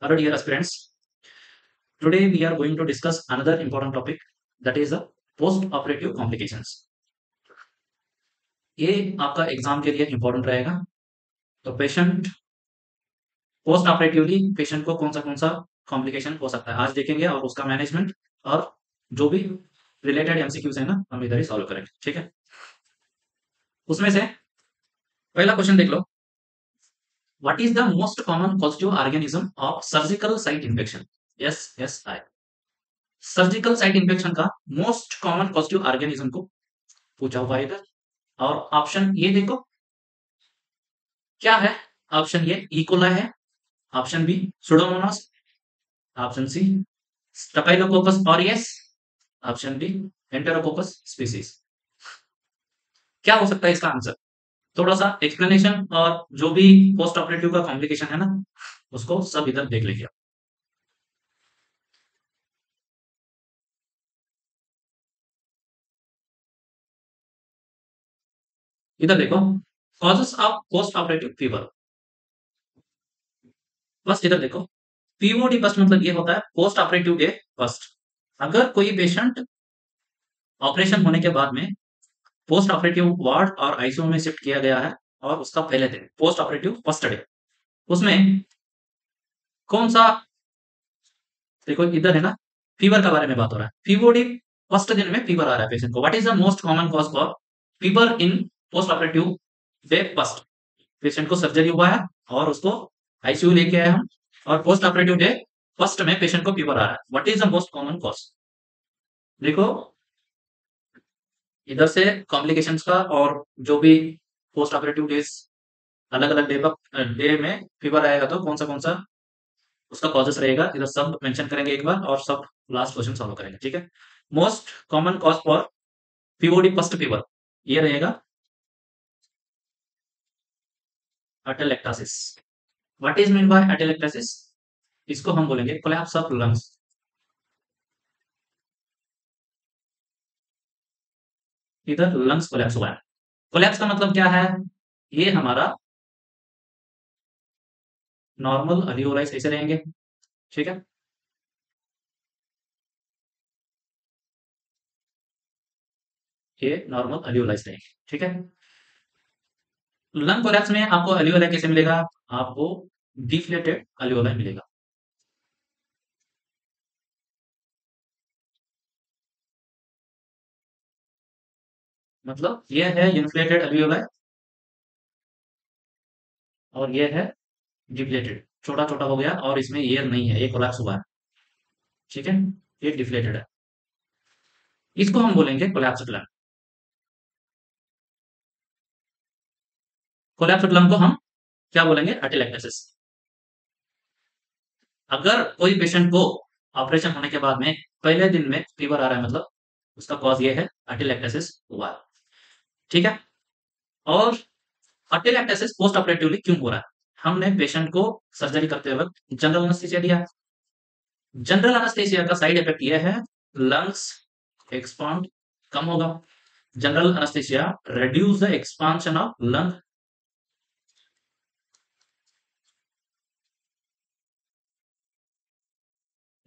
Hello dear aspirants. Today we are going to discuss another important topic, that is the post operative complications. ये आपका exam के लिए important रहेगा। तो patient post operatively patient को कौन सा कॉम्प्लिकेशन हो सकता है आज देखेंगे, और उसका मैनेजमेंट और जो भी रिलेटेड एमसीक्यूज है ना, हम इधर ही सॉल्व करेंगे। ठीक है, उसमें से पहला क्वेश्चन देख लो। What is the most common positive organism of surgical site infection? Yes I surgical site infection का मोस्ट कॉमन पॉजिटिव ऑर्गेनिज्म को पूछा हुआ है इधर। और ऑप्शन ये देखो क्या है। ऑप्शन ए इकोला है, option B Pseudomonas, option C Staphylococcus aureus, option D Enterococcus species. क्या हो सकता है इसका आंसर? थोड़ा सा एक्सप्लेनेशन और जो भी पोस्ट ऑपरेटिव का कॉम्प्लिकेशन है ना, उसको सब इधर देख लीजिए। इधर देखो, causes of post operative fever. First इधर देखो, पीओडी फर्स्ट मतलब ये होता है पोस्ट ऑपरेटिव डे फर्स्ट। अगर कोई पेशेंट ऑपरेशन होने के बाद में पोस्ट ऑपरेटिव वार्ड और आईसीयू में शिफ्ट किया गया है, और उसका पहले दिन पोस्ट ऑपरेटिव फर्स्ट डे, उसमें कौन सा, देखो इधर है ना, फीवर का बारे में बात हो रहा है। फीवरडी फर्स्ट दिन में फीवर आ रहा है पेशेंट को। What is the most common cause for fever in post operative day first? Patient को सर्जरी हुआ है और उसको आईसीयू लेके आए हम, और पोस्ट ऑपरेटिव डे फर्स्ट में पेशेंट को फीवर आ रहा है। What is the most common cause? देखो इधर से कॉम्प्लिकेशंस का और जो भी पोस्ट ऑपरेटिव डेज अलग अलग डे में फीवर आएगा, तो कौन सा उसका कॉजेस रहेगा, इधर सब मेंशन करेंगे एक बार, और सब लास्ट क्वेश्चन सॉल्व करेंगे। ठीक है, most common cause for POD first fever ये रहेगा atelectasis. What is mean by atelectasis? इसको हम बोलेंगे कोलैप्स ऑफ लंग्स। इधर लंग्स कोलैप्स हुआ है। कोलैप्स का मतलब क्या है? ये हमारा नॉर्मल अल्वियोलाइज ऐसे रहेंगे। ठीक है, ये नॉर्मल अल्वियोलाइज रहेंगे। ठीक है, लंग कोलैप्स में आपको अल्वियोलाई कैसे मिलेगा? आपको डिफ्लेटेड अल्वियोलाई मिलेगा। मतलब ये है इन्फ्लेटेड अल्वियोलाई, और ये है डिफ्लेटेड, छोटा छोटा हो गया और इसमें एयर नहीं है, ये कोलैप्स हुआ है। ठीक है, ये डिफ्लेटेड है, इसको हम बोलेंगे कोलैप्स्ड लंग। कोलैप्स्ड लंग को हम क्या बोलेंगे? अटेलेक्टेसिस। अगर कोई पेशेंट को ऑपरेशन होने के बाद में पहले दिन में फीवर आ रहा है, मतलब उसका कॉज ये है अटेलेक्टेसिस हुआ है। ठीक है, और अटेलेक्टेसिस पोस्ट ऑपरेटिवली क्यों हो रहा है? हमने पेशेंट को सर्जरी करते वक्त जनरल एनेस्थीसिया दिया है। जनरल एनेस्थीसिया का साइड इफेक्ट यह है लंग्स एक्सपांड कम होगा। General anaesthesia reduce the expansion of lung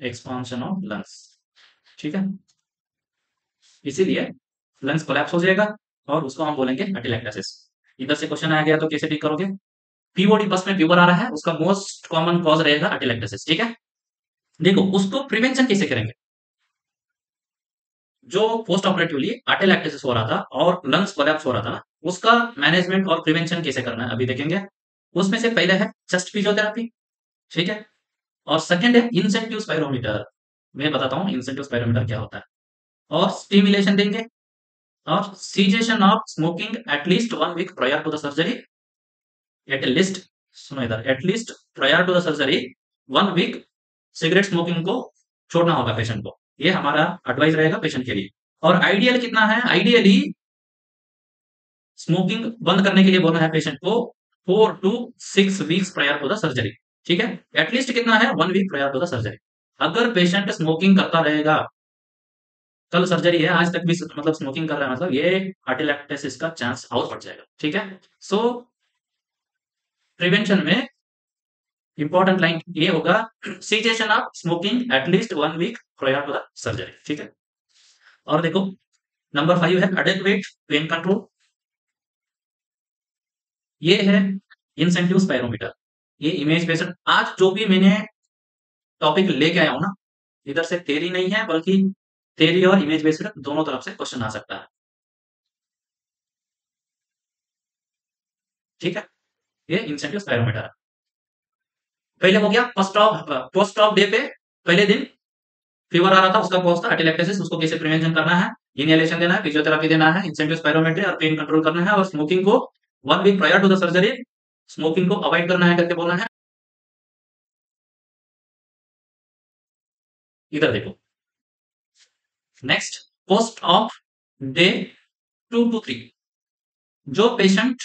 expansion of lungs। ठीक है, इसीलिए लंग्स कोलैप्स हो जाएगा, और उसको हम बोलेंगे अटेलेक्टासिस। इधर से क्वेश्चन आ गया तो कैसे ठीक करोगे? पीओडी बस में फीवर आ रहा है, उसका मोस्ट कॉमन कॉज रहेगा अटेलेक्टासिस। ठीक है, देखो उसको प्रिवेंशन कैसे करेंगे? जो पोस्ट ऑपरेटिवली अटेलेक्टासिस हो रहा था और लंग्स कोलैप्स हो रहा था ना, उसका मैनेजमेंट और प्रिवेंशन कैसे करना है अभी देखेंगे। उसमें से पहले है चेस्ट फिजियोथेरेपी। ठीक है, और सेकंड है इंसेंटिव स्पाइरोमीटर। मैं बताता हूँ इंसेंटिव स्पाइरोमीटर क्या होता है। और स्टिमुलेशन देंगे, और cessation of smoking at least 1 week prior to the surgery. At least, सुनो इधर, at least prior to the surgery 1 week cigarette smoking को छोड़ना होगा पेशेंट को। ये हमारा एडवाइस रहेगा पेशेंट के लिए। और आइडियल कितना है? आइडियली स्मोकिंग बंद करने के लिए बोलना है पेशेंट को 4 to 6 weeks prior to the surgery. ठीक है, एटलीस्ट कितना है? 1 week prior to the surgery. अगर पेशेंट स्मोकिंग करता रहेगा, कल सर्जरी है आज तक भी मतलब स्मोकिंग कर रहा है, मतलब ये आर्टिलेक्टेसिस का चांस और बढ़ जाएगा। ठीक है, सो प्रिवेंशन में इंपॉर्टेंट लाइन ये होगा, cessation of smoking at least 1 week prior to the surgery. ठीक है, और देखो नंबर 5 है एडेक्वेट पेन कंट्रोल। ये है इंसेंटिव स्पायरोमीटर, ये इमेज बेस्ड। आज जो भी मैंने टॉपिक लेके आया हूं ना, इधर से थ्योरी नहीं है बल्कि थ्योरी और इमेज बेस्ड दोनों तरफ से क्वेश्चन आ सकता है। ठीक है, ये इंसेंटिव स्पायरोमीटर है। पहले हो गया पोस्ट ऑफ डे पे, पहले दिन फीवर आ रहा था, उसका कॉज था एटिलेक्टेसिस, उसको कैसे प्रिवेंशन करना है, इनहेलेशन देना है, फिजियोथेरेपी देना है, इंसेंटिव स्पायरोमेट्री और पेन कंट्रोल करना है, और स्मोकिंग को 1 week prior to the surgery smoking को अवॉइड करना है करके बोलना है। इधर देखो next, post op day 2 to 3, जो पेशेंट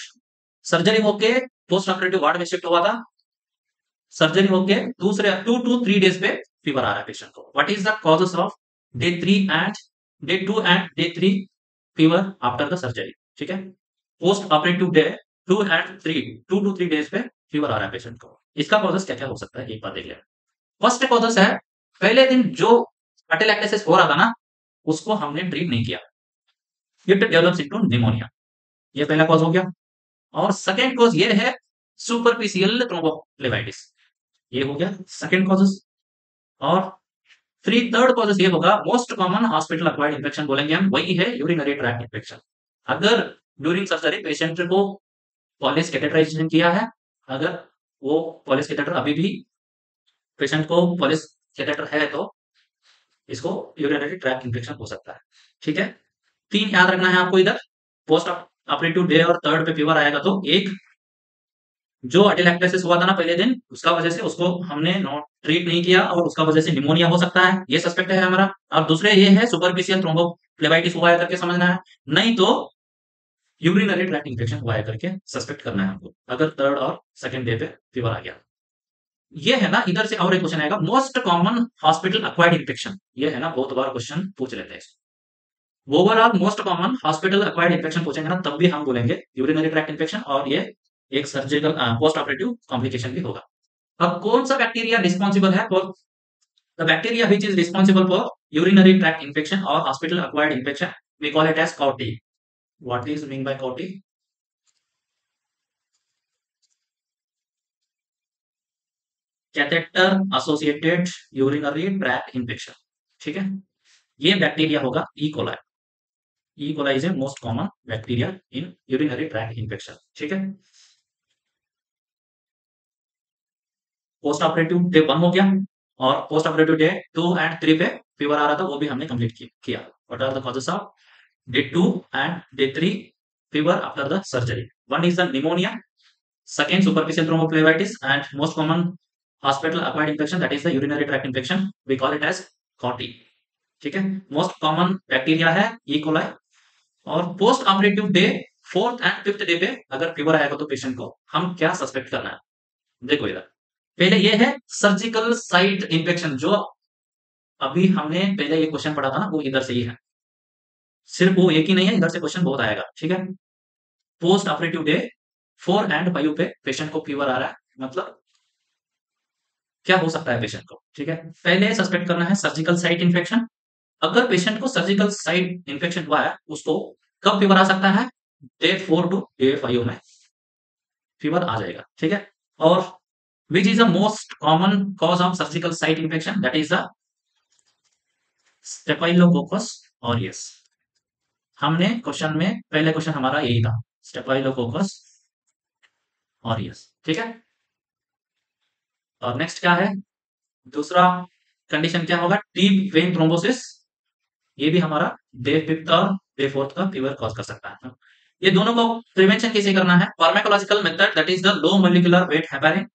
सर्जरी होके पोस्ट ऑपरेटिव वार्ड में शिफ्ट हुआ था, सर्जरी होके दूसरे 2 to 3 डेज पे फीवर आ रहा है पेशेंट को, what is the causes of day 2 and day 3 fever after the surgery. ठीक है, post operative day 2 and 3, 2 to 3 days पे फीवर आ रहा है पेशेंट को, इसका कॉजेस क्या क्या हो सकता है एक बार देख लें। फर्स्ट कॉजेस है, पहले दिन जो एटिलेक्टेसिस हो रहा था ना, उसको हमने ट्रीट नहीं किया, इट डेवलप्स इनटू निमोनिया, ये पहला कॉज हो गया। और सेकेंड कॉज ये है सुपरफिशियल थ्रोम्बोफ्लेबाइटिस, ये हो गया सेकेंड कॉजेस। और थर्ड कॉजेस ये होगा, most common hospital acquired infection बोलेंगे हम, वही है यूरिनरी ट्रैक्ट इन्फेक्शन। अगर ड्यूरिंग सर्जरी पेशेंट को पॉलिश कैथेटराइजेशन किया है, अगर वो पॉलिश कैथेटर अभी भी पेशेंट को पॉलिश कैथेटर है तो इसको यूरिनरी ट्रैक्ट इन्फेक्शन हो सकता है। ठीक है, 3 याद रखना है आपको इधर, पोस्ट ऑपरेटिव डे और थर्ड पे फीवर आएगा तो एक, जो एटिलेक्टेसिस हुआ था ना पहले दिन, उसका वजह से उसको हमने नॉट ट्रीट नहीं किया और उसका वजह से निमोनिया हो सकता है, ये सस्पेक्ट है हमारा। और दूसरे ये है सुपरफिशियल थ्रोम्बोफ्लेबाइटिस हुआ है करके समझना है, नहीं तो यूरिनरी ट्रैक्ट इन्फेक्शन हुआ है करके सस्पेक्ट करना है हमको, अगर थर्ड और सेकंड डे पे फीवर आ गया। ये है ना, इधर से और एक क्वेश्चन आएगा, most common hospital acquired infection, ये है ना, बहुत बार क्वेश्चन पूछ लेते हैं। Overall most common hospital acquired infection पूछेंगे ना, तब भी हम बोलेंगे यूरिनरी ट्रैक्ट इन्फेक्शन, और ये एक सर्जिकल पोस्ट ऑपरेटिव कॉम्प्लिकेशन भी होगा। अब कौन सा बैक्टीरिया रिस्पॉन्सिबल है for the bacteria which is responsible for urinary tract infection और hospital acquired infection, we call it as CAUTI. What is mean by CAUTI? Catheter associated urinary tract infection. ठीक है, ये बैक्टीरिया होगा E coli. E coli is a most common bacteria in urinary tract infection. ठीक है, post operative day 1 हो गया, और post operative day 2 and 3 पे फीवर आ रहा था, वो भी हमने कंप्लीट किया। What are the causes of day 2 and day 3 fever after the surgery? One is the pneumonia, second superficial thrombophlebitis, and most common hospital acquired infection that is the urinary tract infection, we call it as CAUTI. ठीक है, most common bacteria है E coli. और post operative day 4th and 5th day पे अगर fever आएगा तो patient को हम क्या सस्पेक्ट करना है, देखो इधर पहले ये है सर्जिकल साइट इन्फेक्शन, जो अभी हमने पहले ये क्वेश्चन पढ़ा था ना, वो इधर से ही है, सिर्फ वो एक ही नहीं है, इधर से क्वेश्चन बहुत आएगा। ठीक है, पोस्ट ऑपरेटिव डे 4 and 5 पे पेशेंट को फीवर आ रहा है, मतलब क्या हो सकता है पेशेंट को। ठीक है, पहले सस्पेक्ट करना है सर्जिकल साइट इन्फेक्शन। अगर पेशेंट को सर्जिकल साइट इन्फेक्शन हुआ है, उसको कब फीवर आ सकता है? डे 4 to डे 5 में फीवर आ जाएगा। ठीक है, और which is the most common cause of surgical site infection, that is the Staphylococcus aureus। हमने क्वेश्चन में पहले क्वेश्चन हमारा यही था, Staphylococcus aureus। ठीक है, और नेक्स्ट क्या है, दूसरा कंडीशन क्या होगा, डीप वेन थ्रोम्बोसिस, ये भी हमारा डे 5 और डे 4 का फीवर कॉज कर सकता है। ये दोनों को प्रिवेंशन कैसे करना है, pharmacological method that is the low molecular weight heparin,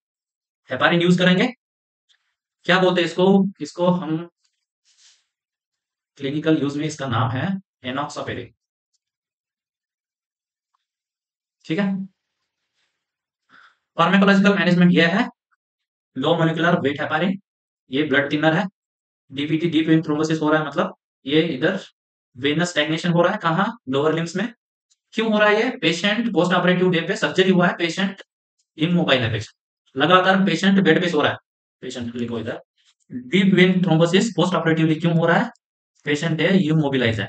heparin use करेंगे। क्या बोलते हैं इसको, इसको हम क्लिनिकल यूज में इसका नाम है एनॉक्सापेरिन। ठीक है, फार्माकोलॉजिकल मैनेजमेंट ये है, लो मोलिकुलर वेट हेपारिन, ये ब्लड थिनर है, डीपीटी डीप वेन थ्रोम्बोसिस हो रहा है, मतलब ये इधर वेनस स्टैग्नेशन हो रहा है, कहाँ, लोअर लिम्स में। क्यों हो रहा है ये, पेशेंट पोस्ट ऑपरेटिव डे पे सर्जरी हुआ है, पेशेंट इमोबाइल है पेशेंट, लगातार पेशेंट बेड पे सो रहा है, पेशेंट लिखो इधर, deep vein thrombosis post operatively क्यों हो रहा है, पेशेंट है इमोबिलाइज है।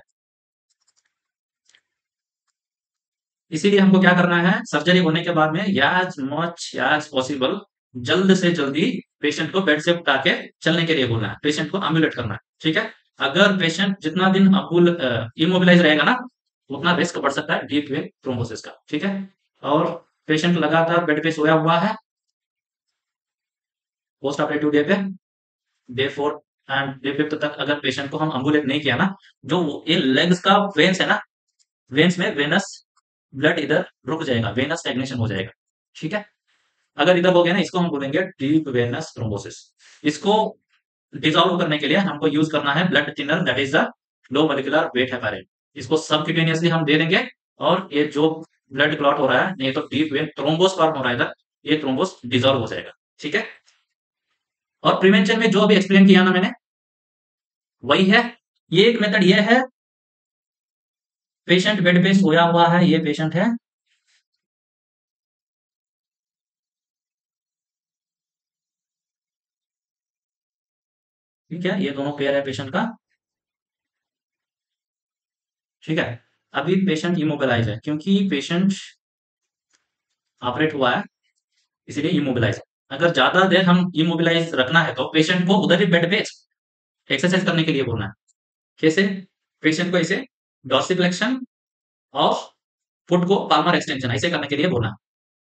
इसीलिए हमको क्या करना है, सर्जरी होने के बाद में एज मच एज पॉसिबल जल्द से जल्दी पेशेंट को बेड से उठा के चलने के लिए बोलना है, पेशेंट को एम्बुलेट करना है, ठीक है। अगर पेशेंट जितना दिन इमोबिलाइज रहेगा ना, उतना रिस्क बढ़ सकता है डीप वेन थ्रोम्बोसिस का, ठीक है। और पेशेंट लगातार बेड पे सोया हुआ है पोस्ट ऑपरेटिव डे पे, डे 4 एंड डे 5 तक अगर पेशेंट को हम एम्बुलेट नहीं किया ना, जो ये लेग्स का वेन्स है ना, वेन्स में वेनस ब्लड इधर रुक जाएगा, वेनस स्टैग्नेशन हो जाएगा, ठीक है। अगर इधर हो गया ना, इसको हम बोलेंगे डीप वेनस थ्रोम्बोसिस। इसको डिसॉल्व करने के लिए हमको यूज करना है blood thinner, that is the low molecular weight heparin. इसको सबक्यूटेनियसली हम दे देंगे, और ये जो ब्लड क्लॉट हो रहा है, नहीं तो डीप वेन थ्रोम्बोस फॉर्म हो रहा है इधर, ये थ्रोम्बोस डिसॉल्व हो जाएगा, ठीक है। और प्रिवेंशन में जो अभी एक्सप्लेन किया ना मैंने, वही है। ये एक मेथड ये है, पेशेंट बेड पे सोया हुआ है, ये पेशेंट है, ठीक है, ये दोनों पेयर है पेशेंट का, ठीक है। अभी पेशेंट इमोबिलाइज है, क्योंकि पेशेंट ऑपरेट हुआ है, इसीलिए इमोबिलाइज है। अगर ज्यादा देर हम इमोबिलाइज रखना है, तो पेशेंट को उधर ही बेड पे एक्सरसाइज करने के लिए बोलना है। कैसे, पेशेंट को ऐसे डॉर्सिफ्लेक्शन ऑफ फुट को पाल्मर एक्सटेंशन ऐसे करने के लिए बोलना है,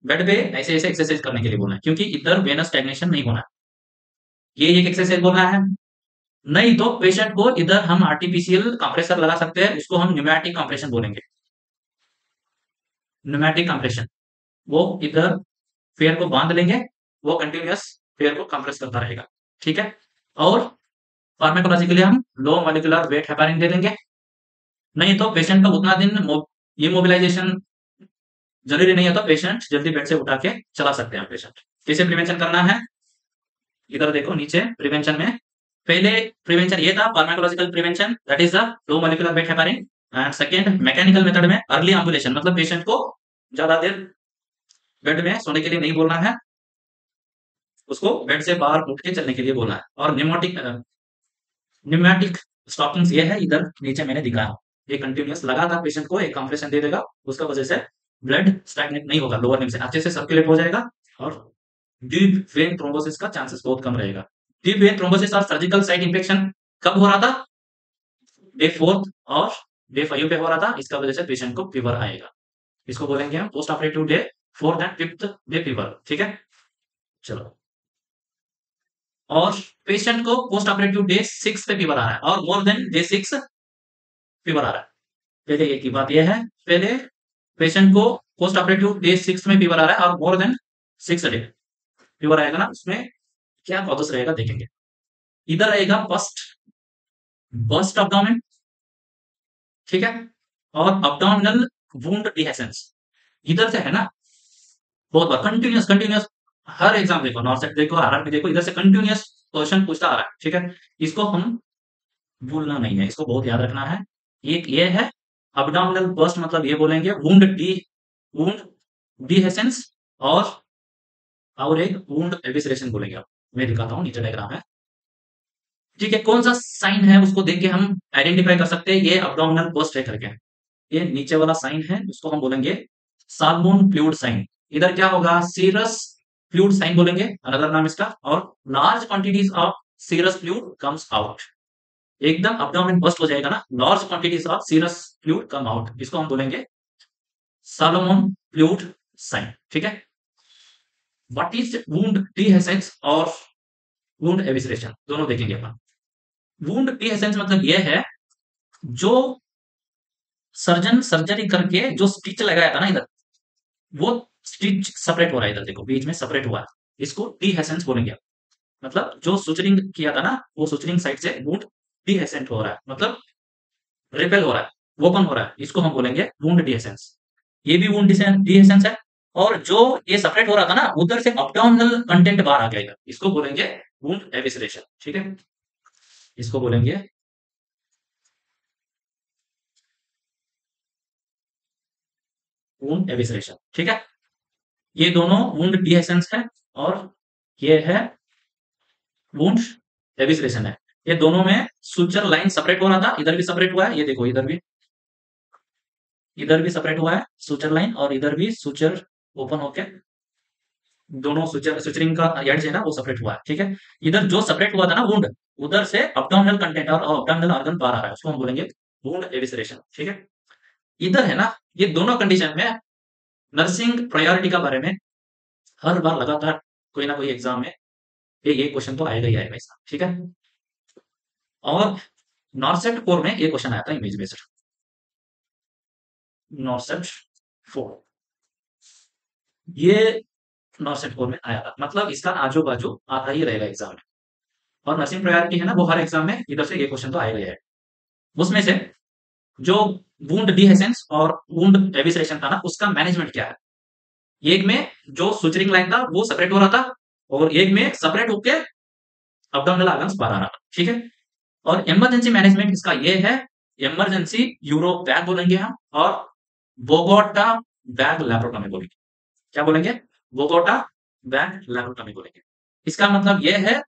बेड पे ऐसे ऐसे एक्सरसाइज करने के लिए बोलना है, क्योंकि इधर वेनस स्टैग्नेशन नहीं होना है, ये एक एक्सरसाइज बोलना है। नहीं तो पेशेंट को इधर हम आर्टिफिशियल कंप्रेसर लगा सकते हैं, उसको हम न्यूमैटिक कंप्रेशन बोलेंगे, न्यूमैटिक कंप्रेशन। वो इधर फेयर को बांध लेंगे, वो कंटिन्यूअस फेयर को कंप्रेस करता रहेगा, ठीक है। और फार्माकोलॉजी के लिए हम लो मॉलिक्यूलर वेट हेपारिन दे देंगे। नहीं तो पेशेंट का उतना दिन ये मोबिलाइजेशन जरूरी नहीं है, तो पेशेंट जल्दी बेड से उठा के चला सकते हैं पेशेंट। कैसे प्रिवेंशन करना है, इधर देखो नीचे प्रिवेंशन में, पहले प्रिवेंशन ये था pharmacological prevention, that is the low molecular weight heparin. And second mechanical method में अर्ली एम्बुलेशन, मतलब पेशेंट को ज्यादा देर बेड में सोने के लिए नहीं बोलना है, उसको बेड से बाहर उठ के चलने के लिए बोलना है। और न्यूमैटिक स्टॉकिंग्स ये है, इधर नीचे मैंने दिखाया, ये कंटिन्यूअस लगातार पेशेंट को एक कंप्रेशन दे देगा, उसका वजह से ब्लड स्टैग्नेट नहीं होगा, लोअर लिम्ब से अच्छे से सर्कुलेट हो जाएगा, और डीप वेन थ्रोम्बोसिस का चांसेस बहुत कम रहेगा। डीप वेन थ्रोम्बोसिस और सर्जिकल साइट इंफेक्शन कब हो रहा था, डे 4 और डे 5 पे हो रहा था, इसका वजह से पेशेंट को फीवर आएगा, इसको बोलेंगे हम post operative day 4th and 5th day fever, ठीक है। चलो, और पेशेंट को पोस्ट ऑपरेटिव डे 6 पे फीवर आ रहा है, और मोर देन डे 6 फीवर आ रहा है। पहले एक ही बात यह है, पहले पेशेंट को पोस्ट ऑपरेटिव डे 6 में फीवर आ रहा है और मोर देन 6 डे फीवर आएगा ना, उसमें क्या कॉजेस रहेगा देखेंगे। इधर आएगा फर्स्ट बस्ट एब्डोमेन, ठीक है, और अब्डोमिनल वुंड डिहेसेंस, इधर से है ना, बहुत बार कंटिन्यूअस कंटिन्यूअस, हर एग्जाम देखो, नॉर्थ सेट देखो, आरआरबी देखो, इधर से कंटिन्यूअस क्वेश्चन पूछता आ रहा है, ठीक है। इसको हम भूलना नहीं है, इसको बहुत याद रखना है। एक ये है अब्डोमिनल बस्ट, मतलब ये बोलेंगे वुंड डिहेसेंस, और एक वुंड एबिसरेशन बोलेंगे आप। मैं दिखाता हूँ, नीचे डायग्राम है, ठीक है। कौन सा साइन है उसको देख के हम आइडेंटिफाई कर सकते हैं ये अब्डोमिनल बस्ट है करके, ये नीचे वाला साइन है, उसको हम बोलेंगे साल्मोन फ्लूइड साइन। इधर क्या होगा, सीरस फ्लूइड साइन बोलेंगे, अनदर नाम इसका। और large quantities of serous fluid comes out, एकदम अब्डोमेन बस्ट हो जाएगा ना, large quantities of serous fluid come out, इसको हम बोलेंगे सालोमोन फ्लूइड साइन, ठीक है। व्हाट इज वुंड डिहेसेंस और वुंड एविसरेशन, दोनों देखेंगे अपन। वुंड डिहेसेंस मतलब यह है, जो सर्जन सर्जरी करके जो स्टिच लगाया था ना इधर, वो स्टिच सेपरेट हो रहा है, इधर देखो बीच में सेपरेट हुआ है, इसको डिहेसेंस बोलेंगे। मतलब जो सुचरिंग किया था ना, वो सुचरिंग साइड से वुंड डिहेसेंट हो रहा है, मतलब रिपेल हो रहा है, ओपन हो रहा है, इसको हम बोलेंगे वुंड डिहेसेंस। ये भी वुंड डिहेसेंस है। और जो ये सेपरेट हो रहा था ना, उधर से अपडाउनल कंटेंट बाहर आ गया, इसको बोलेंगे वुंड एविसरेशन, ठीक है। इसको बोलेंगे वुंड एविसरेशन, ठीक है। ये दोनों वुंड डिहेसेंस है, और ये है वुंड एविसरेशन है। ये दोनों में सुचर लाइन सेपरेट हो रहा था, इधर भी सेपरेट हुआ है, ये देखो इधर भी सेपरेट हुआ है सुचर लाइन, और इधर भी सुचर ओपन होके दोनों सुचरिंग का एड्ज है ना वो सेपरेट हुआ है, ठीक है। इधर जो सेपरेट हुआ था ना वुंड, उधर से अब्डोमिनल कंटेंट और अब्डोमिनल ऑर्गन बाहर आ रहा है, उसको हम बोलेंगे वुंड एविसरेशन, ठीक है। इधर है ना, ये दोनों कंडीशन में नर्सिंग प्रायोरिटी का बारे में हर बार लगातार कोई ना कोई एग्जाम में ये क्वेश्चन तो आएगा ही आएगा इसका, ठीक है। और नॉर्सेट 4 में ये क्वेश्चन आया था इमेज बेस्ड, नॉर्सेट 4, ये नॉर्सेट 4 में आया था, मतलब इसका आजू बाजू आता ही रहेगा एग्जाम में। और नर्सिंग प्रायोरिटी है ना, वो हर एग्जाम में इधर से ये क्वेश्चन तो आएगा ही आएगा। उसमें से जो वुंड डिहेसेंस और वुंड एविसरेशन था ना, उसका मैनेजमेंट क्या है। एक में जो सुचरिंग लाइन था वो सेपरेट हो रहा था, और एक में सेपरेट होके अब्डोमिनल ऑर्गन्स बाहर आ रहा था, ठीक है। और इमरजेंसी मैनेजमेंट इसका ये है, इमरजेंसी यूरो बैग बोलेंगे हम, और बोगोटा बैग लैप्रोटोमी बोलेंगे। क्या बोलेंगे? बोगोटा बैग लैप्रोटोमी बोलेंगे। इसका मतलब ये है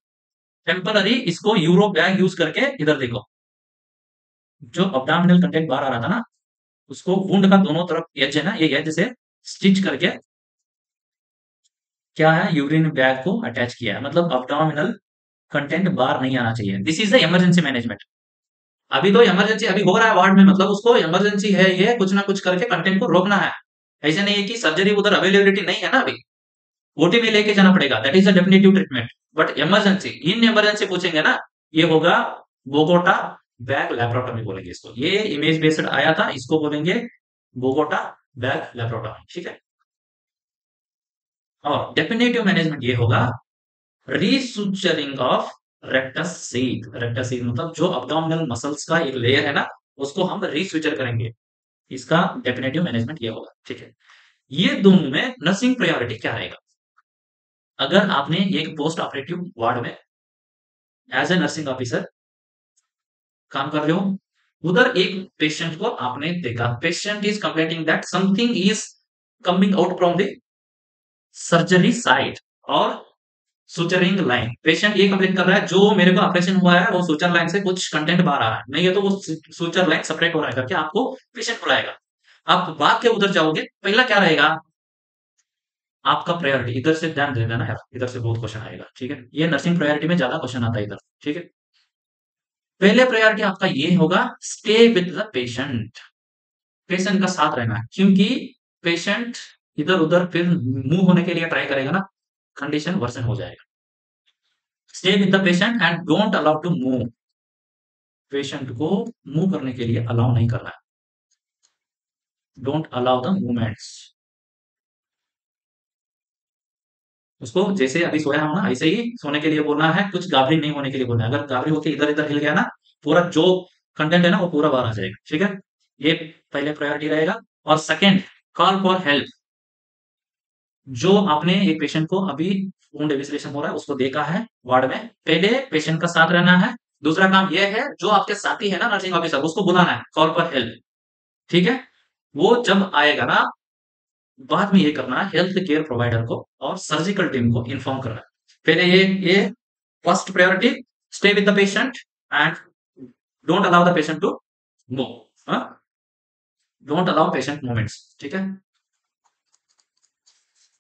टेम्पररी इसको यूरो बैग यूज करके, इधर देखो जो अब्डोमिनल कंटेंट बाहर आ रहा था ना, उसको वुंड का दोनों तरफ एज है ना, ये एज से स्टिच करके क्या है यूरिन बैग को अटैच किया है, मतलब अब्डोमिनल कंटेंट बाहर नहीं आना चाहिए। This is the emergency management. अभी तो इमरजेंसी अभी हो रहा है वार्ड में, मतलब उसको इमरजेंसी है, ये कुछ ना कुछ करके कंटेंट को रोकना है। ऐसा नहीं है कि सर्जरी उधर अवेलेबिलिटी नहीं है ना, अभी ओटी में लेके जाना पड़ेगा, that is the definitive treatment. But emergency, in emergency पूछेंगे ना, ये होगा बोगोटा बैग लैप्रोटोमी बोलेंगे इसको। ये इमेज बेस्ड आया था, इसको बोलेंगे बोगोटा बैग लैप्रोटोमी, ठीक है। और डेफिनेटिव मैनेजमेंट ये होगा resuturing of rectus sheath. Rectus sheath मतलब जो अब्डोमिनल मसल्स का एक लेयर है ना, उसको हम रीसुचर करेंगे। इसका डेफिनेटिव मैनेजमेंट ये होगा, ठीक है। ये दोनों में नर्सिंग प्रायोरिटी क्या रहेगा। अगर आपने एक पोस्ट ऑपरेटिव वार्ड में एज ए नर्सिंग ऑफिसर काम कर रहे हो, उधर एक पेशेंट को आपने देखा, patient is complaining that something is coming out from the surgery site और सुचरिंग लाइन। पेशेंट ये कंप्लेन कर रहा है जो मेरे को ऑपरेशन हुआ है वो सुचर लाइन से कुछ कंटेंट बाहर आ रहा है, नहीं है तो वो सुचर लाइन सेपरेट हो रहा है करके आपको पेशेंट बुलाएगा। आप भाग के उधर जाओगे, पहला क्या रहेगा आपका प्रायोरिटी, इधर से ध्यान दे देना है, इधर से बहुत क्वेश्चन आएगा, ठीक है। ये नर्सिंग प्रायोरिटी में ज्यादा क्वेश्चन आता है इधर, ठीक है। पहले प्रायोरिटी आपका ये होगा stay with the patient, patient का साथ रहना है, क्योंकि पेशेंट इधर उधर फिर मूव होने के लिए ट्राई करेगा ना, कंडीशन वर्सन हो जाएगा। Stay with the patient and don't allow to move, patient को मूव करने के लिए अलाउ नहीं करना है, डोंट अलाउ द मूवमेंट्स। उसको जैसे अभी सोया हो ना, ऐसे ही सोने के लिए बोलना है, कुछ गाबरी नहीं होने के लिए बोलना है। अगर गाबरी होकर इधर इधर हिल गया ना, पूरा जो कंटेंट है ना वो पूरा बाहर आ जाएगा, ठीक है। ये पहले प्रायोरिटी रहेगा। और सेकंड, कॉल फॉर हेल्प। जो आपने एक पेशेंट को अभी वुंड एविसरेशन हो रहा है उसको देखा है वार्ड में, पहले पेशेंट का साथ रहना है। दूसरा काम यह है जो आपके साथी है ना नर्सिंग ऑफिसर, उसको बुलाना है, कॉल फॉर हेल्प, ठीक है। वो जब आएगा ना, बाद में ये करना है हेल्थ केयर प्रोवाइडर को और सर्जिकल टीम को इन्फॉर्म करना है। पहले ये first priority, stay with the patient and don't allow the patient to move, don't allow patient movements, ठीक है।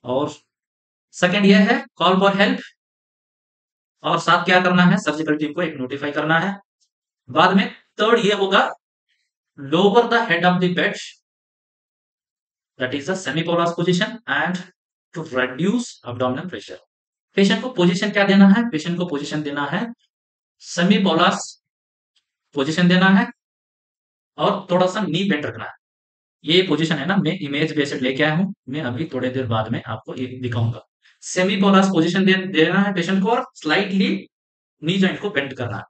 और सेकंड ये है कॉल फॉर हेल्प, और साथ क्या करना है सर्जिकल टीम को एक नोटिफाई करना है। बाद में थर्ड ये होगा lower the head of the bed, that is the semi Fowler's position and to reduce abdominal pressure. Patient को पोजीशन क्या देना है, पेशेंट को पोजीशन देना है सेमीपोलस पोजीशन देना है, और थोड़ा सा नी बेंड रखना है। ये पोजीशन है ना, मैं इमेज बेस्ड लेके आया हूं, मैं अभी थोड़ी देर बाद में आपको ये दिखाऊंगा। सेमीपोलस पोजीशन देना है पेशेंट को, और स्लाइटली नी जॉइंट को बेंड करना है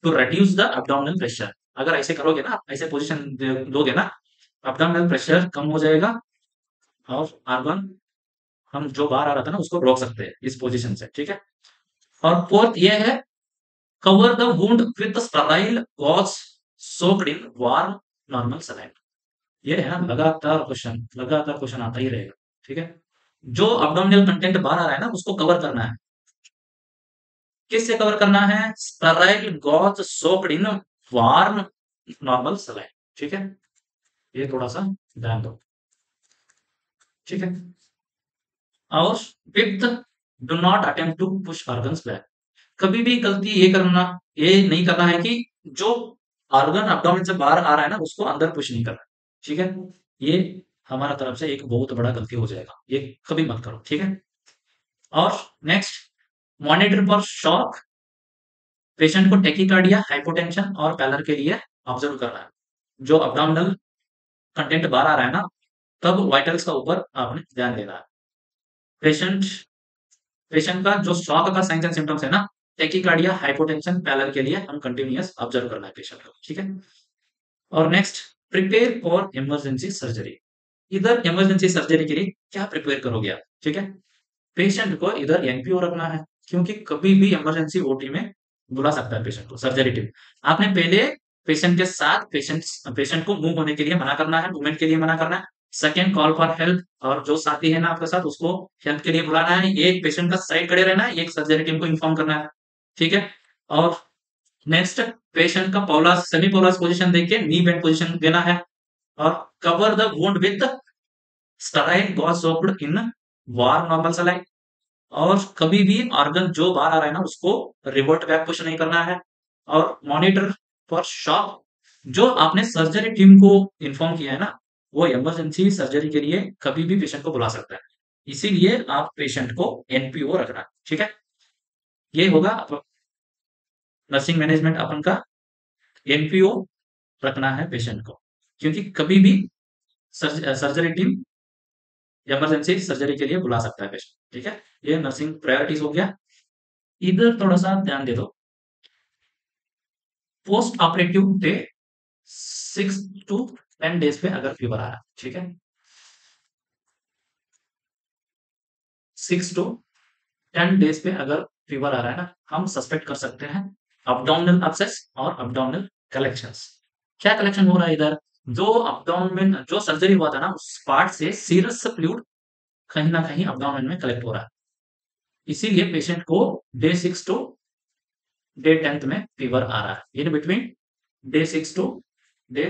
to reduce the abdominal pressure. अगर ऐसे करोगे ना, ऐसे पोजीशन दोगे ना, abdominal प्रेशर कम हो जाएगा, और आर्गन हम जो बाहर आ रहा था ना उसको रोक सकते हैं इस पोजीशन से, ठीक है। और फोर्थ ये है cover the wound with sterile gauze soaked in warm normal saline. ये है ना लगातार क्वेश्चन आता ही रहेगा, ठीक है। जो abdominal कंटेंट बाहर आ रहा है ना उसको कवर करना है। किससे कवर करना है? Sterile gauze soaked in warm normal saline. ठीक है, ये थोड़ा सा ध्यान दो। ठीक है, और fifth, do not attempt to push organs back. कभी भी गलती ये नहीं करना है कि जो ऑर्गन abdomen से बाहर आ रहा है ना उसको अंदर पुश नहीं करना। ठीक है, ये हमारा तरफ से एक बहुत बड़ा गलती हो जाएगा, ये कभी मत करो। ठीक है, और next, monitor for shock. Patient को टेकिकार्डिया, हाइपोटेंशन और पैलर के लिए ऑब्जर्व करना है। जो abdominal कंटेंट बाहर आ रहा है ना तब वाइटल्स का ऊपर आपने ध्यान देना है। पेशेंट पेशेंट का जो शॉक का साइंस एंड सिम्टम्स है ना, टेकिकार्डिया, हाइपोटेंशन, पैलर के लिए हम कंटिन्यूअस ऑब्जर्व करना है पेशेंट को। ठीक है, और next, prepare for emergency surgery. इधर इमरजेंसी सर्जरी के लिए क्या प्रिपेयर करोगे आप? ठीक है, पेशेंट को इधर एनपीओ रखना है, क्योंकि कभी भी इमरजेंसी ओटी में बुला सकता है पेशेंट को सर्जरी टीम। आपने पहले पेशेंट के साथ पेशेंट को मूव होने के लिए मना करना है, मूवमेंट के लिए मना करना है। सेकेंड, कॉल फॉर हेल्प, और जो साथी है ना आपके साथ उसको हेल्प के लिए बुलाना है। एक पेशेंट का साइड खड़े रहना है, एक सर्जरी टीम को इन्फॉर्म करना है। ठीक है, और नेक्स्ट, पेशेंट का पोलास सेमी पोलास पोजीशन देके नी बेंड पोजीशन देना है, और cover the wound with sterile gauze soaked in warm normal saline. और कभी भी ऑर्गन जो बाहर आ रहा है ना उसको रिवर्ट बैक पुश नहीं करना है। और मॉनिटर फॉर शॉक, जो आपने सर्जरी टीम को इन्फॉर्म किया है ना वो इमरजेंसी सर्जरी के लिए कभी भी पेशेंट को बुला सकता है, इसीलिए आप पेशेंट को एनपीओ रखना। ठीक है, ये होगा नर्सिंग मैनेजमेंट अपन का। एनपीओ रखना है पेशेंट को, क्योंकि कभी भी सर्जरी टीम इमरजेंसी सर्जरी के लिए बुला सकता है पेशेंट। ठीक है, ये नर्सिंग प्रायोरिटीज हो गया। इधर थोड़ा सा ध्यान दे दो। Post operative day 6 to 10 days पे अगर फीवर आ रहा है, ठीक है, 6 to 10 डेज पे अगर फीवर आ रहा है ना हम सस्पेक्ट कर सकते हैं abdominal abscess और abdominal कलेक्शंस। क्या कलेक्शन हो रहा है इधर? जो abdomen जो सर्जरी हुआ था ना उस पार्ट से सीरस फ्लूइड कहीं ना कहीं abdomen में कलेक्ट हो रहा है, इसीलिए पेशेंट को डे 6 to डे 10 में फीवर आ रहा है। In between day 6 to day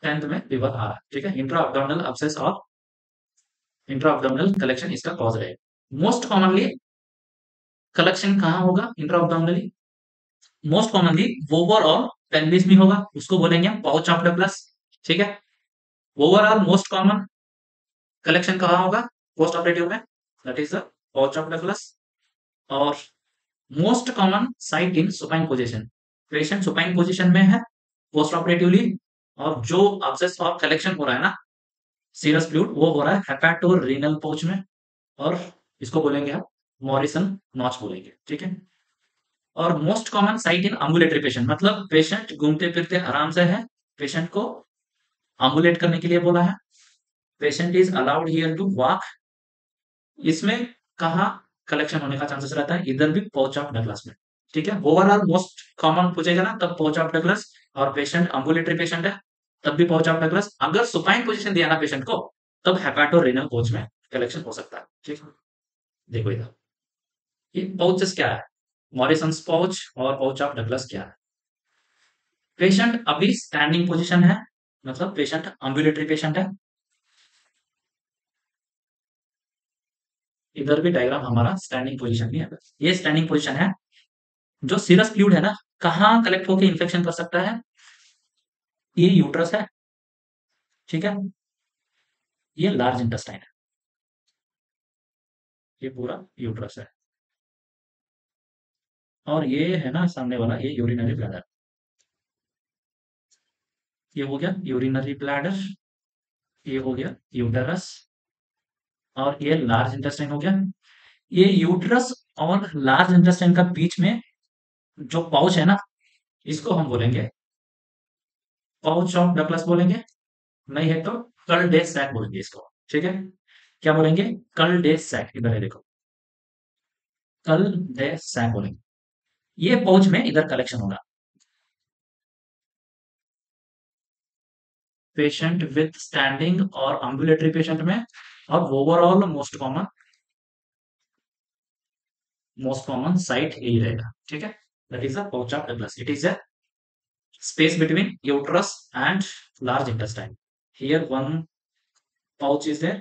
10 में फीवर आ रहा है। ठीक है, इंट्रा abdominal abscess और इंट्रा abdominal कलेक्शन इसका कॉज रहेगा। मोस्ट कॉमनली कलेक्शन कहाँ होगा intra abdominally? Most commonly overall pelvis में होगा, उसको बोलेंगे हम पाउच ऑफ डगलस। ठीक है, ओवरऑल मोस्ट कॉमन कलेक्शन कहाँ होगा पोस्ट ऑपरेटिव में? That is the pouch of Douglas. और most common site in supine position, patient supine position में है पोस्ट ऑपरेटिवली, और जो अब्सेस और कलेक्शन हो रहा है ना सीरस फ्लूइड वो हो रहा है हेपाटो रीनल पोच में, और इसको बोलेंगे हम मॉरिसन नॉच बोलेंगे। ठीक है, और मोस्ट कॉमन साइट इन एम्बुलेटरी पेशेंट, मतलब पेशेंट घूमते फिरते आराम से है, पेशेंट को एम्बुलेट करने के लिए बोला है। Patient is allowed here to walk, इसमें कहाँ कलेक्शन होने का चांसेस रहता है? इधर भी पाउच ऑफ डगलस में। ठीक है, ओवरऑल मोस्ट कॉमन पूछेगा ना तब पाउच ऑफ डगलस, और पेशेंट एम्बुलेटरी पेशेंट है तब भी पाउच ऑफ डगलस। अगर सुपाइन पोजीशन दिया ना पेशेंट को तब हेपाटो रीनल पोच में कलेक्शन हो सकता है। ठीक है, देखो इधर ये पाउचेस क्या है, मॉरिसन्स पाउच और पाउच ऑफ डगलस क्या है। पेशेंट अभी स्टैंडिंग पोजीशन है, मतलब पेशेंट एम्बुलेटरी पेशेंट है। इधर भी डायग्राम हमारा स्टैंडिंग पोजीशन में है, ये स्टैंडिंग पोजीशन है। जो सीरस फ्लूइड है ना कहाँ कलेक्ट होकर इन्फेक्शन कर सकता है? ये यूट्रस है। ठीक है, ये लार्ज इंटेस्टाइन है, ये पूरा यूट्रस है, और ये है ना सामने वाला ये यूरिनरी ब्लैडर। ये हो गया यूरिनरी ब्लैडर, ये हो गया यूटेरस, और ये लार्ज इंटेस्टाइन हो गया। ये यूट्रस और लार्ज इंटेस्टाइन का बीच में जो पाउच है ना इसको हम बोलेंगे पाउच ऑफ डगलस बोलेंगे, नहीं है तो कर्ल डे सैक बोलेंगे इसको। ठीक है, क्या बोलेंगे? कर्ल डे सैक, इधर है देखो, कर्ल डे सैक बोलेंगे। ये पाउच में इधर कलेक्शन होगा। पेशेंट विथ स्टैंडिंग और एम्बुलेटरी पेशेंट में और ओवरऑल मोस्ट कॉमन साइट यही रहेगा, ठीक है। That is the pouch of Douglas, it is a space between uterus and large intestine. Here one pouch is there,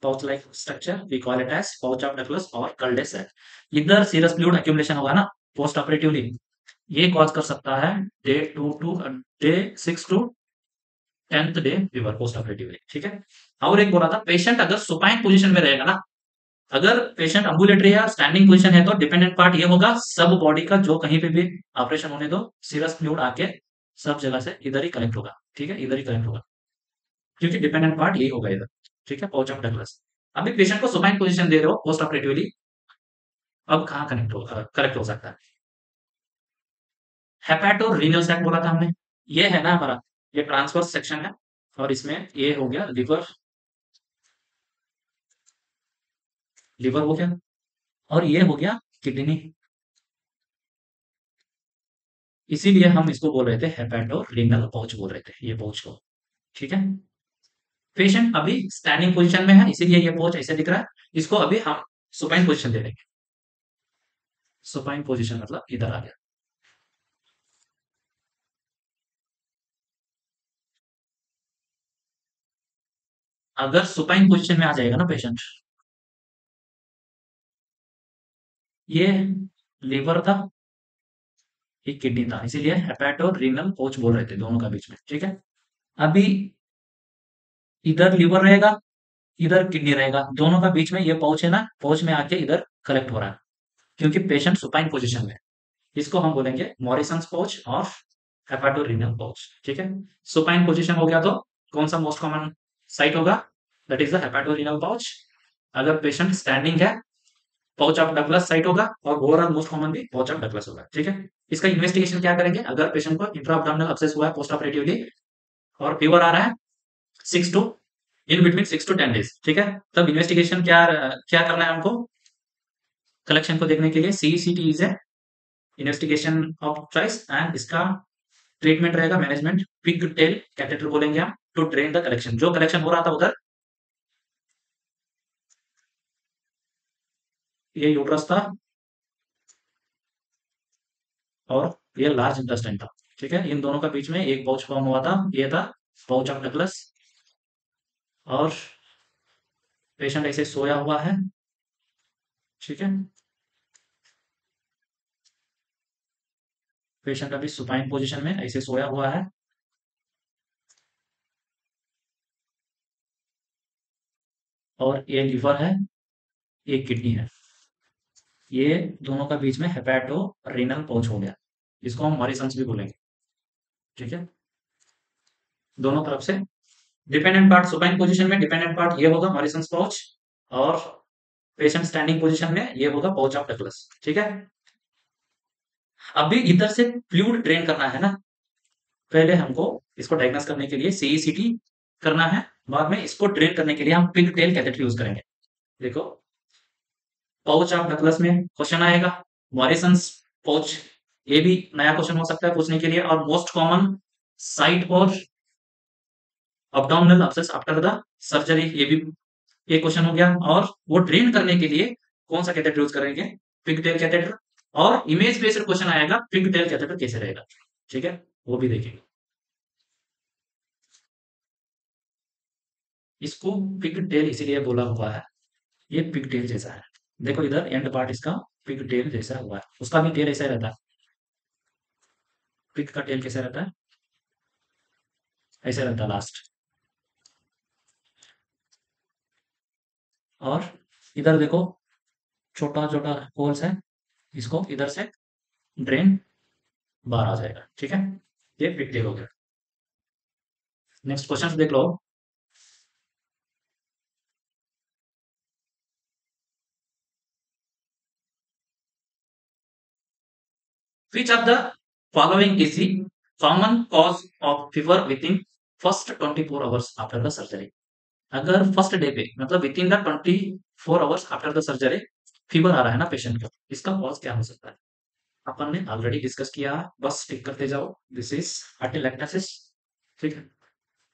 pouch like structure, we call it as pouch of Douglas or cul-de-sac. इधर serous fluid accumulation होगा ना post operatively, ये cause कर सकता है day 6 to 10th day fever post operatively, ठीक है। और एक बोला था पेशेंट अगर सुपाइन पोजीशन में रहेगा ना, अगर पेशेंट एम्बुलेटरी है स्टैंडिंग पोजीशन है तो डिपेंडेंट पार्ट ये होगा सब बॉडी का, जो कहीं पे भी ऑपरेशन होने दो सीरस फ्लूइड आके सब जगह से इधर ही कलेक्ट होगा, ठीक है, इधर ही कलेक्ट होगा, क्योंकि डिपेंडेंट पार्ट यही होगा इधर, ठीक है, पाउच ऑफ डगलस। अभी पेशेंट को सुपाइन पोजीशन दे रहे हो पोस्ट ऑपरेटिवली, अब कहाँ करेक्ट हो सकता है? हेपेटो रीनल सैक बोला था हमने, ये है ना हमारा, ये ट्रांसवर्स सेक्शन है और इसमें ये हो गया लिवर, लिवर हो गया और ये हो गया किडनी, इसीलिए हम इसको बोल रहे थे हेपेटो रीनल पाउच बोल रहे थे ये पाउच को, ठीक है। पेशेंट अभी स्टैंडिंग पोजीशन में है इसीलिए ये पाउच ऐसे दिख रहा है, इसको अभी हम सुपाइन पोजीशन दे देंगे, सुपाइन पोजीशन मतलब इधर आ गया। अगर सुपाइन पोजीशन में आ जाएगा ना पेशेंट, ये लिवर था, ये किडनी था, इसीलिए हेपेटो रीनल पाउच बोल रहे थे दोनों का बीच में, ठीक है। अभी इधर लिवर रहेगा, इधर किडनी रहेगा, दोनों का बीच में ये पाउच है ना, पाउच में आके इधर कलेक्ट हो रहा है, क्योंकि पेशेंट सुपाइन पोजीशन में है। इसको हम बोलेंगे मॉरिसंस पाउच और हेपेटो रीनल पाउच, ठीक है। सुपाइन पोजीशन हो गया तो कौन सा मोस्ट कॉमन साइट होगा? That is the hepato renal pouch. अगर पेशेंट स्टैंडिंग है पाउच ऑफ डगलस साइट होगा और ओवरऑल मोस्ट कॉमन भी पाउच ऑफ डगलस होगा, ठीक है। इसका इन्वेस्टिगेशन क्या करेंगे? अगर पेशेंट को इंट्रा अब्डोमिनल अब्सेस हुआ है पोस्ट ऑपरेटिवली और फीवर आ रहा है 6 to in between 6 to 10 days, ठीक है, तब इन्वेस्टिगेशन क्या क्या करना है हमको? कलेक्शन को देखने के लिए CECT is a investigation of choice and इसका ट्रीटमेंट रहेगा मैनेजमेंट पिग टेल कैथेटर बोलेंगे हम, टू ड्रेन द कलेक्शन, जो कलेक्शन हो रहा था उधर, ये यूट्रस था और ये लार्ज इंटेस्टाइन था, ठीक है। इन दोनों का बीच में एक पाउच फॉर्म हुआ था, ये था पाउच ऑफ डगलस, और पेशेंट ऐसे सोया हुआ है, ठीक है। पेशेंट अभी सुपाइन पोजीशन में ऐसे सोया हुआ है और ये लिवर है, ये किडनी है, ये दोनों का बीच में हेपेटो रीनल पाउच हो गया, इसको हम मॉरिसंस भी बोलेंगे, ठीक है। दोनों तरफ से डिपेंडेंट पार्ट सुपाइन पोजीशन में डिपेंडेंट पार्ट ये होगा मॉरिसंस पाउच और पेशेंट स्टैंडिंग पोजीशन में ये होगा पाउच ऑफ डगलस, ठीक है। अभी इधर से फ्लूइड ड्रेन करना है ना, पहले हमको इसको डायग्नोस करने के लिए सीईसीटी करना है, बाद में इसको ड्रेन करने के लिए हम पिग टेल कैथेटर यूज करेंगे। देखो पाउच ऑफ डगलस में क्वेश्चन आएगा, मॉरिसंस पाउच, ये भी नया क्वेश्चन हो सकता है पूछने के लिए, और most common site for abdominal abscess after the surgery, ये भी एक क्वेश्चन हो गया। और वो ड्रेन करने के लिए कौन सा कैथेटर यूज करेंगे? Pigtail catheter. और इमेज बेस्ड क्वेश्चन आएगा पिगटेल कैथेटर कैसे रहेगा, ठीक है, वो भी देखेंगे। इसको पिगटेल इसीलिए बोला हुआ है, ये पिगटेल जैसा है, देखो इधर एंड पार्ट इसका पिगटेल जैसा हुआ है, उसका भी टेल ऐसा रहता है, पिग का टेल कैसा रहता है? ऐसा रहता है लास्ट। और इधर देखो छोटा छोटा होल्स है, इसको इधर से ड्रेन बाहर आ जाएगा, ठीक है, ये पिगटेल हो गया। नेक्स्ट क्वेश्चन देख लो। Which of the following is the common cause of fever within first 24 hours after the surgery? अगर फर्स्ट डे पे मतलब within the 24 hours after the surgery fever आ रहा है ना पेशेंट को, इसका कॉज क्या हो सकता है? अपन ने ऑलरेडी डिस्कस किया, बस टिक करते जाओ, दिस इज एटेलेक्टासिस, ठीक है।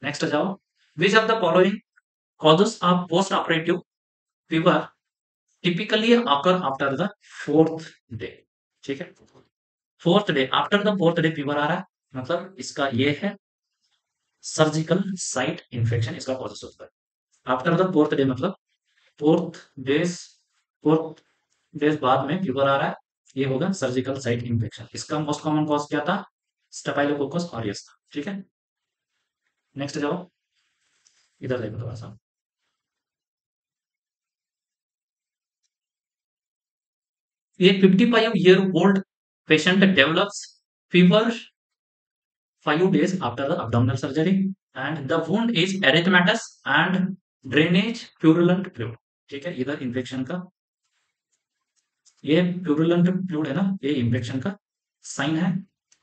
नेक्स्ट जाओ, विच of the following causes of post operative fever typically occur after the fourth day। ठीक है, fourth day, after the fourth day fever आ रहा है, मतलब इसका ये है सर्जिकल साइट इन्फेक्शन, इसका कॉजेस होता है। आफ्टर द फोर्थ डे मतलब फोर्थ डेज, फोर्थ डेज बाद में फीवर आ रहा है, ये होगा सर्जिकल साइट इन्फेक्शन। इसका मोस्ट कॉमन कॉज क्या था? स्टेफाइलोकोकस ऑरियस था। ठीक है, नेक्स्ट जाओ, इधर देखो थोड़ा सा। ये 55-year-old patient develops fever 5 days after the abdominal surgery and the wound is erythematous and drainage purulent fluid। ठीक है, इधर इन्फेक्शन का, ये प्यूरुलेंट फ्लूइड है ना, ये इन्फेक्शन का साइन है।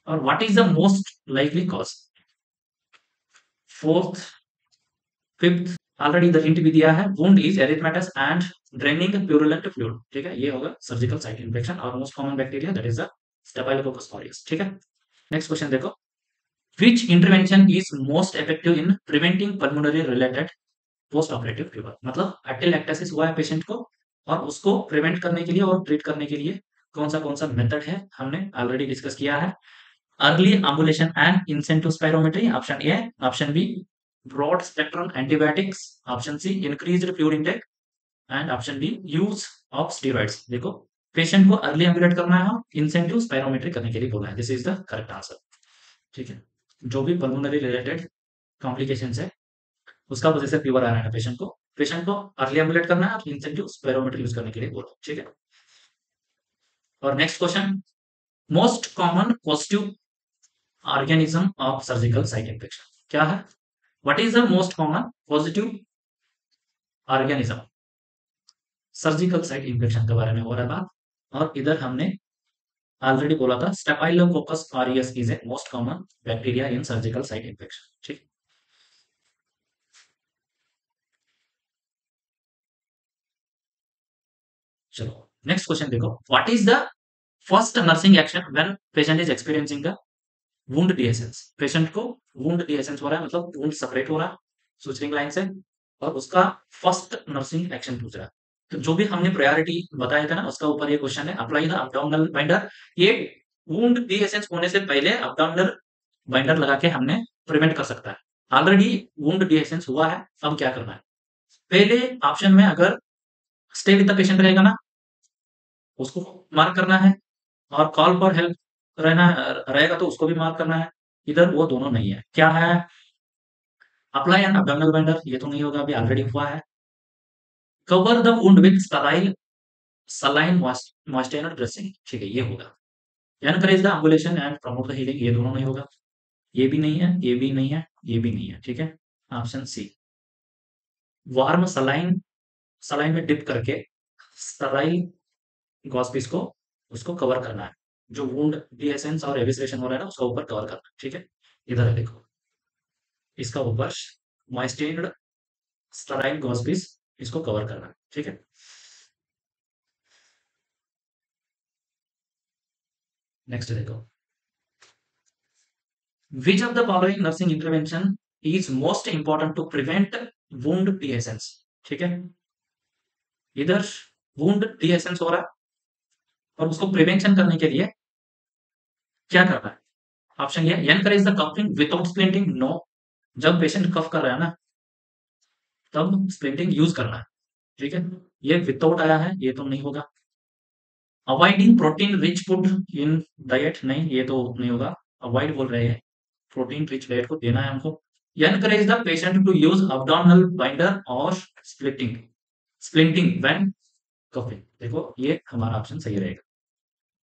और what is the most likely cause? Fourth, fifth, already इधर हिंट भी दिया है, wound is erythematous and draining purulent fluid. ठीक है, ये होगा सर्जिकल साइट इन्फेक्शन और most common bacteria that is the staphylococcus aureus. ठीक है, नेक्स्ट क्वेश्चन देखो, which intervention is most effective in preventing pulmonary related post operative fever? मतलब atelectasis हुआ है पेशेंट को और उसको प्रिवेंट करने के लिए और ट्रीट करने के लिए कौन सा मेथड है, हमने ऑलरेडी डिस्कस किया है। Early ambulation and incentive spirometry, option A. Option B broad spectrum antibiotics, option C increased fluid intake and option D use of steroids. देखो, पेशेंट को अर्ली एम्बुलेट करना है, इंसेंटिव स्पायरोमेट्री करने के लिए बोला है, this is the correct answer. ठीक है, जो भी पल्मोनरी रिलेटेड कॉम्प्लिकेशंस है उसका वजह से फीवर आ रहा है पेशेंट को अर्ली एम्बुलेट करना है, आप इंसेंटिव स्पायरोमेट्री यूज करने के लिए बोलो। ठीक है, और next question, most common positive organism of surgical site infection क्या है? What is the most common positive organism? Surgical site infection के बारे में हो रहा है बात, और इधर हमने ऑलरेडी बोला था Staphylococcus aureus is a most common bacteria in surgical site infection. ठीक, चलो नेक्स्ट क्वेश्चन देखो, what is the first nursing action when patient is experiencing the wound dehiscence? Patient को वुंड डीएसएंस हो रहा है, मतलब वुंड सेपरेट हो रहा है सुचरिंग लाइन से, और उसका फर्स्ट नर्सिंग एक्शन पूछ रहा है। तो जो भी हमने प्रायोरिटी बताया था ना, उसका ऊपर ये क्वेश्चन है, अप्लाई द अब्डोमिनल बाइंडर। ये वुंड डीएसएंस होने से पहले अब्डोमिनल बाइंडर लगा के हमने प्रिवेंट कर सकता है। ऑलरेडी वुंड डीएसएंस हुआ है, अब क्या करना है? पहले ऑप्शन में अगर स्टे विद द पेशेंट रहेगा ना, उसको मार्क करना है, और कॉल फॉर हेल्प रहना रहेगा तो उसको भी मार्क करना है। इधर वो दोनों नहीं है, क्या है? अप्लाई एन अब्डोमिनल बाइंडर, ये तो नहीं होगा, अभी ऑलरेडी हुआ है। Cover the wound with Sterlite saline moisturised dressing, ठीक है, ये होगा। Encourage the ambulation and promote the healing, ये दोनों नहीं होगा, ये भी नहीं है, ये भी नहीं है, ये भी नहीं है। ठीक है, option C warm saline, saline में डिप करके स्टराइल गॉस को उसको कवर करना है, जो वुंड डीएसेंस और एविसेशन हो रहा है ना, उसका ऊपर कवर करना है। ठीक है, इधर है देखो, इसका ऊपर मॉइस्चर्ड स्टराइल गॉस इसको कवर करना है। ठीक है, नेक्स्ट देखो, which of the following nursing intervention is most important to prevent wound dehiscence? ठीक है, इधर वुंड डीएसेंस हो रहा है और उसको प्रिवेंशन करने के लिए क्या करना है? Option A encourage the coughing without splinting, no. जब पेशेंट कफ कर रहा है ना, तब स्प्लिंटिंग यूज करना है। ठीक है, ये विदाउट आया है, ये तो नहीं होगा। Avoiding protein rich food in diet, नहीं, ये तो नहीं होगा, अवॉइड बोल रहे हैं, प्रोटीन रिच डाइट को देना है हमको। Encourage the patient to use abdominal binder और स्प्लिटिंग स्प्लिंटिंग व्हेन कफिंग, देखो ये हमारा ऑप्शन सही रहेगा।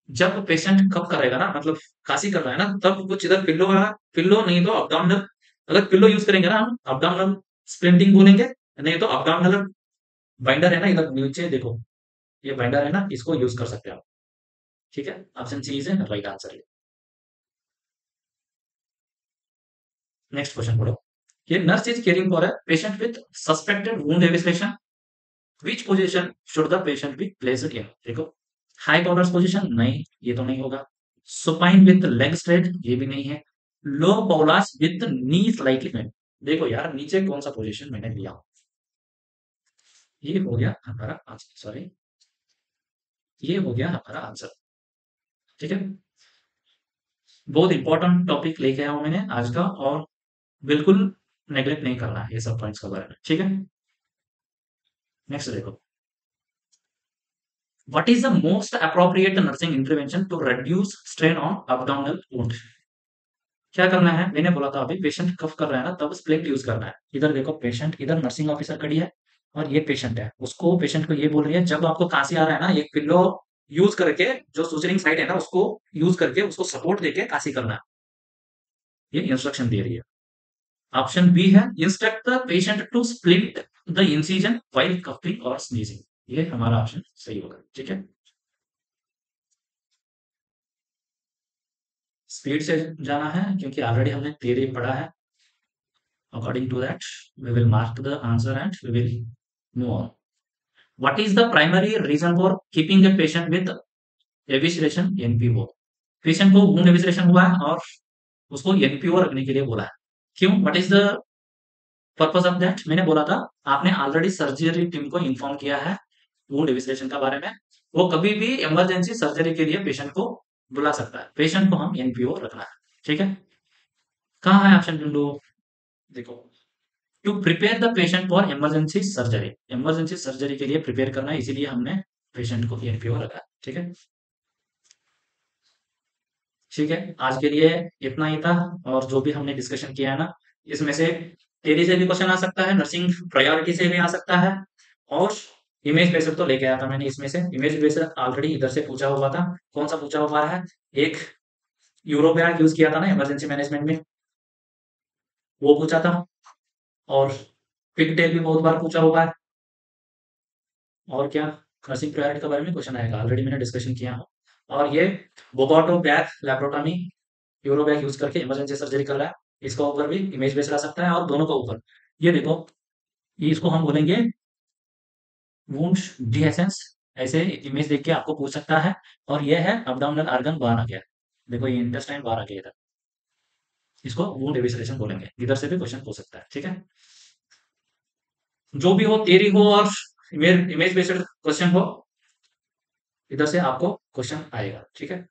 जब पेशेंट कफ करेगा ना, मतलब खांसी कर रहा है ना, तब कुछ इधर पिल्लो है, पिल्लो नहीं तो अब्डोमिनल, अगर पिल्लो यूज करेंगे ना हम, अब्डोमिनल स्प्लिंटिंग बोलेंगे, नहीं तो अब्डोमिनल बाइंडर है ना, इधर नीचे देखो, ये बाइंडर है ना, इसको यूज कर सकते हैं आप। ठीक है, option C is right answer. Next question पढ़ो, ये nurse is caring for a patient with suspected wound evisceration, which position should the patient be placed in? देखो, हाई पाउडर्स पोजीशन, नहीं, ये तो नहीं होगा। सुपाइन विद लेग स्ट्रेट, ये भी नहीं है। लो पौलास विद नी स्लाइटली बेंट, देखो यार नीचे कौन सा पोजीशन मैंने लिया, ये हो गया हमारा आंसर, सॉरी, ये हो गया हमारा आंसर। ठीक है, बहुत इंपॉर्टेंट टॉपिक लेके आया हूं मैंने आज का, और बिल्कुल नेग्लेक्ट नहीं करना है ये सब पॉइंट्स के बारे में। ठीक है, नेक्स्ट देखो, what is the most appropriate nursing intervention to reduce strain on abdominal wound? क्या करना है, मैंने बोला था अभी, पेशेंट कफ कर रहा है ना, तब स्प्लिंट यूज करना है। इधर देखो पेशेंट, इधर नर्सिंग ऑफिसर खड़ी है, और ये पेशेंट है, उसको, पेशेंट को ये बोल रही है जब आपको खांसी आ रहा है ना, एक पिल्लो यूज करके, जो सुचरिंग साइड है ना उसको यूज करके उसको सपोर्ट देके खांसी करना है, ये इंस्ट्रक्शन दे रही है। ऑप्शन बी है, instruct the patient to split the incision while coughing और स्नीजिंग। ये हमारा ऑप्शन सही होगा। ठीक है, स्पीड से जाना है क्योंकि ऑलरेडी हमने थियरी पढ़ा है। According to that we will mark the answer and we will move on. What is the primary reason for keeping a patient with evisceration NPO? Patient को वुंड एविसरेशन हुआ है और उसको एनपीओ रखने के लिए बोला है, क्यों, what is the purpose of that? मैंने बोला था, आपने ऑलरेडी सर्जरी टीम को इन्फॉर्म किया है वुंड एविसरेशन का बारे में, वो कभी भी इमरजेंसी सर्जरी के लिए पेशेंट को बुला सकता है, पेशेंट को हम एनपीओ रखना है। ठीक है, कहाँ है ऑप्शन ढूंढो, देखो, to prepare the patient for emergency surgery, emergency surgery के लिए प्रिपेयर करना है, इसीलिए हमने पेशेंट को एनपीओ रखा है। ठीक है, ठीक है, आज के लिए इतना ही था, और जो भी हमने डिस्कशन किया है ना, इसमें से थियरी से भी क्वेश्चन आ सकता है, नर्सिंग प्रायोरिटी से भी आ सकता है, और इमेज बेस्ड तो लेके आया था मैंने, इसमें से इमेज बेस्ड ऑलरेडी इधर से पूछा हुआ था। कौन सा पूछा हुआ है, एक यूरोबैग यूज किया था ना इमरजेंसी मैनेजमेंट में, वो पूछा था, और पिगटेल भी बहुत बार पूछा हुआ है, और क्या, नर्सिंग प्रायोरिटी के बारे में क्वेश्चन आएगा, ऑलरेडी मैंने डिस्कशन किया हूँ। और ये बोगोटो बैग लैप्रोटॉमी, यूरो बैग यूज करके इमरजेंसी सर्जरी कर रहा है, इसका ऊपर भी इमेज बेस्ड आ सकता है, और दोनों का ऊपर, ये देखो, ये इसको हम बोलेंगे वुंड डिहेसेंस, ऐसे इमेज देख के आपको पूछ सकता है। और ये है अब्डोमिनल ऑर्गन बाहर आ गया, देखो ये इंटेस्टाइन बाहर आ गया इधर, इसको वुंड एविसरेशन बोलेंगे, इधर से भी क्वेश्चन पूछ सकता है। ठीक है, जो भी हो, थियरी हो और इमेज बेस्ड क्वेश्चन हो, इधर से आपको क्वेश्चन आएगा। ठीक है,